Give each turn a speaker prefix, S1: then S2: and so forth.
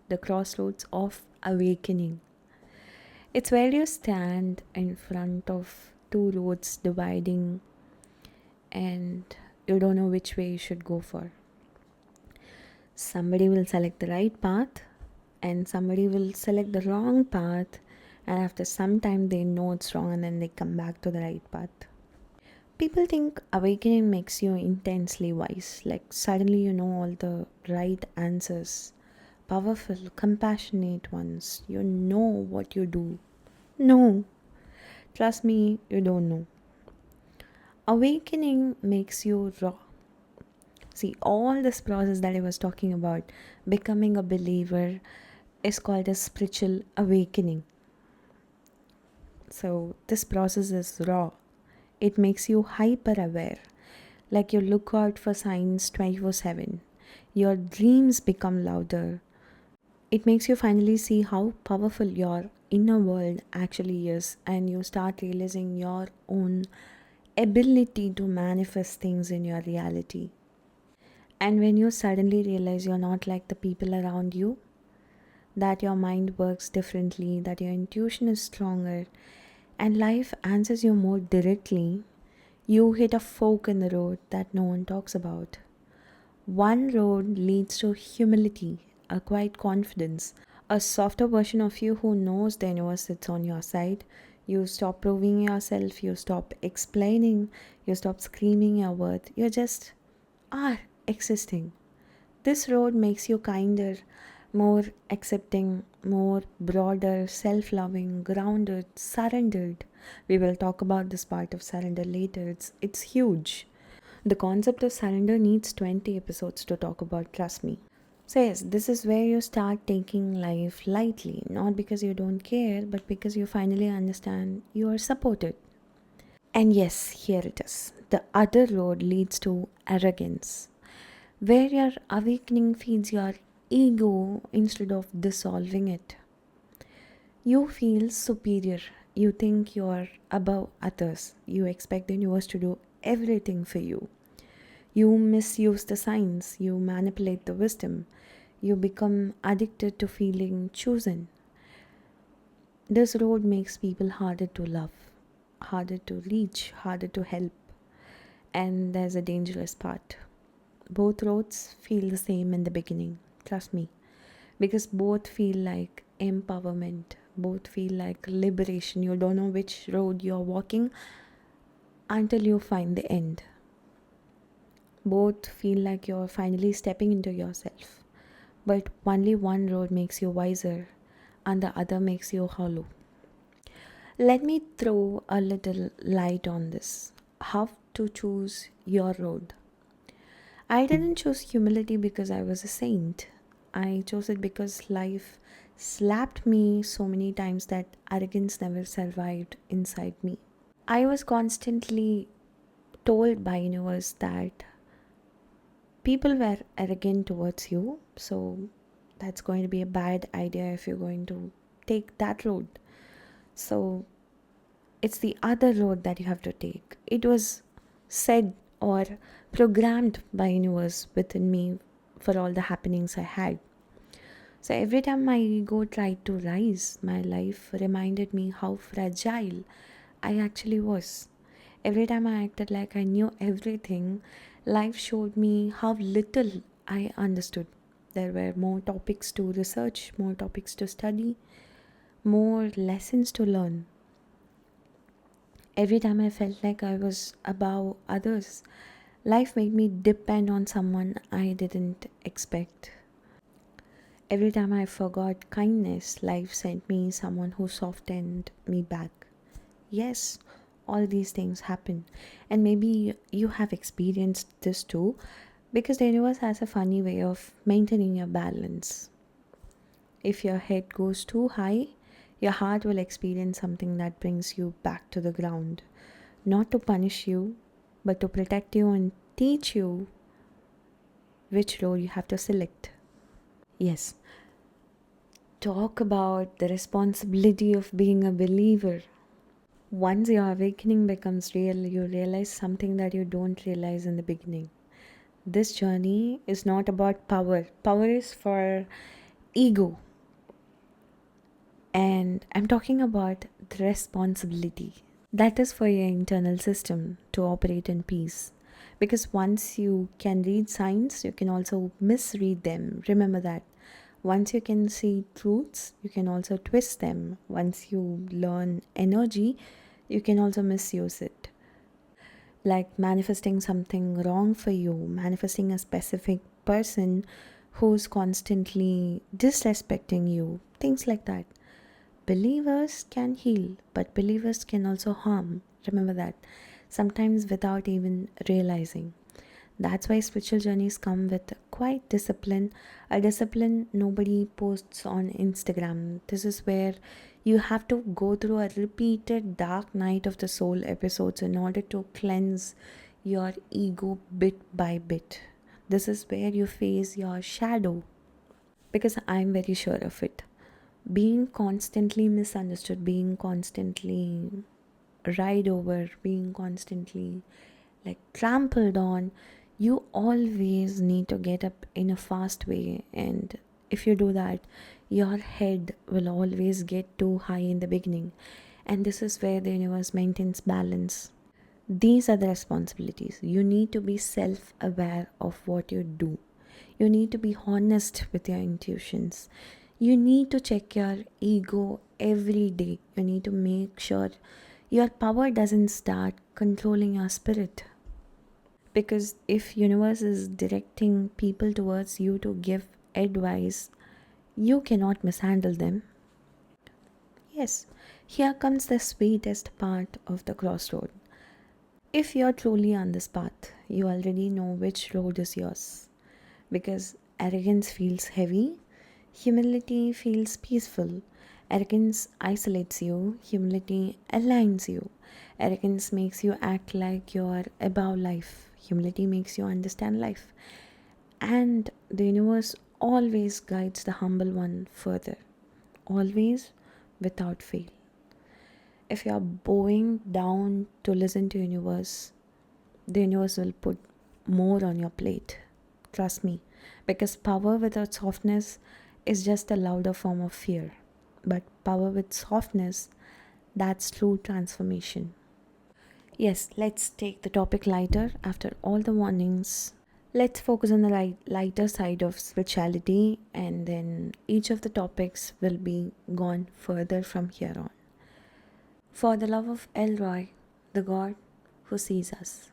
S1: the crossroads of awakening. It's where you stand in front of two roads dividing and you don't know which way you should go for. Somebody will select the right path and somebody will select the wrong path, and after some time they know it's wrong and then they come back to the right path. People think awakening makes you intensely wise, like suddenly you know all the right answers, powerful, compassionate ones. You know what you do. No, trust me, you don't know. Awakening makes you raw. See, all this process that I was talking about, becoming a believer, is called a spiritual awakening. So, this process is raw. It makes you hyper aware, like you look out for signs 24/7. Your dreams become louder. It makes you finally see how powerful your inner world actually is, and you start realizing your own ability to manifest things in your reality. And when you suddenly realize you're not like the people around you, that your mind works differently, that your intuition is stronger, and life answers you more directly, you hit a fork in the road that no one talks about. One road leads to humility, a quiet confidence, a softer version of you who knows the universe sits on your side. You stop proving yourself, you stop explaining, you stop screaming your worth. You just are existing. This road makes you kinder, more accepting, more broader, self loving, grounded, surrendered. We will talk about this part of surrender later. It's huge. The concept of surrender needs 20 episodes to talk about, trust me. So, yes, this is where you start taking life lightly, not because you don't care, but because you finally understand you are supported. And yes, here it is. The other road leads to arrogance, where your awakening feeds your ego instead of dissolving it. You feel superior. You think you're above others. You expect the universe to do everything for you. You misuse the signs. You manipulate the wisdom. You become addicted to feeling chosen. This road makes people harder to love, harder to reach, harder to help. And there's a dangerous part. Both roads feel the same in the beginning, trust me, because both feel like empowerment, both feel like liberation. You don't know which road you're walking until you find the end. Both feel like you're finally stepping into yourself, but only one road makes you wiser and the other makes you hollow. Let me throw a little light on this. How to choose your road. I didn't choose humility because I was a saint. I chose it because life slapped me so many times that arrogance never survived inside me. I was constantly told by universe that people were arrogant towards you, so that's going to be a bad idea if you're going to take that road. So it's the other road that you have to take. It was said or programmed by universe within me for all the happenings I had. So every time my ego tried to rise, my life reminded me how fragile I actually was. Every time I acted like I knew everything, life showed me how little I understood. There were more topics to research, more topics to study, more lessons to learn. Every time I felt like I was above others, life made me depend on someone I didn't expect. Every time I forgot kindness, life sent me someone who softened me back. Yes, all these things happen. And maybe you have experienced this too, because the universe has a funny way of maintaining your balance. If your head goes too high, your heart will experience something that brings you back to the ground. Not to punish you, but to protect you and teach you which road you have to select. Yes, talk about the responsibility of being a believer. Once your awakening becomes real, you realize something that you don't realize in the beginning. This journey is not about power. Power is for ego. And I'm talking about the responsibility. That is for your internal system to operate in peace. Because once you can read signs, you can also misread them. Remember that. Once you can see truths, you can also twist them. Once you learn energy, you can also misuse it. Like manifesting something wrong for you, manifesting a specific person who's constantly disrespecting you, things like that. Believers can heal, but believers can also harm. Remember that. Sometimes without even realizing. That's why spiritual journeys come with quite discipline, a discipline nobody posts on Instagram. This is where you have to go through a repeated dark night of the soul episodes in order to cleanse your ego bit by bit. This is where you face your shadow, because I'm very sure of it. Being constantly misunderstood, being constantly ride over, being constantly like trampled on, you always need to get up in a fast way. And if you do that, your head will always get too high in the beginning. And this is where the universe maintains balance. These are the responsibilities. You need to be self aware of what you do. You need to be honest with your intuitions. You need to check your ego every day. You need to make sure your power doesn't start controlling your spirit. Because if universe is directing people towards you to give advice, you cannot mishandle them. Yes, here comes the sweetest part of the crossroad. If you're truly on this path, you already know which road is yours. Because arrogance feels heavy, humility feels peaceful. Arrogance isolates you, humility aligns you. Arrogance makes you act like you're above life, humility makes you understand life. And the universe always guides the humble one further, always without fail. If you're bowing down to listen to universe, the universe will put more on your plate. Trust me. Because power without softness is just a louder form of fear. But power with softness, that's true transformation. Yes, let's take the topic lighter after all the warnings. Let's focus on the lighter side of spirituality, and then each of the topics will be gone further from here on. For the love of Elroy, the God who sees us.